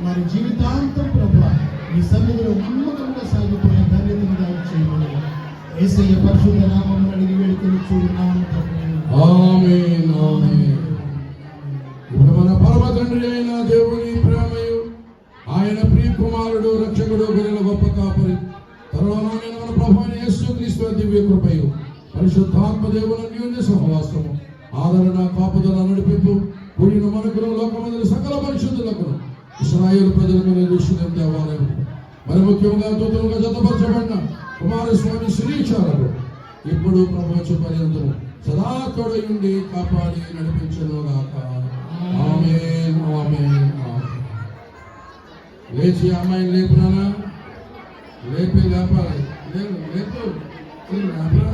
వారి జీవితాంతం ప్రభువా ఈ సన్నిధిలో నమ్మకంగా సాగిపోయే ధన్యతను దాడి చేయమని యేసయ్య పరిశుద్ధ నామమున అడిగి వేడుకొనుచున్నాము తండ్రి. ఆమేన్ ఆమేన్. ఇప్పుడు మన పరమ తండ్రి అయిన దేవుని ప్రేమయు ఆయన ప్రియ కుమారుడు రక్షకుడు గొర్రెల గొప్ప కాపరి తరుణమైన మన ప్రభువైన యేసుక్రీస్తు దివ్య కృపయు పరిశుద్ధాత్మ దేవుని అన్యోన్య సహవాసము ఆదరణ కాపుదల నడిపింపు కూడిన మనకును లోకమందరి సకల పరిశుద్ధులకు ఇశ్రాయేలు ప్రజలకు నిర్దేశించిన దేవాలయం మరి ముఖ్యంగా దూతలుగా జతపరచబడిన కుమారస్వామి శ్రీచారుడు ఇప్పుడు ప్రపంచ పర్యంతము సదా తోడై ఉండి కాపాడి నడిపించను గాక. ఆమేన్ ఆమేన్ ఆమేన్. లేచి అమ్మాయిని లేపునానా? లేపాలి లేపు లేపరా?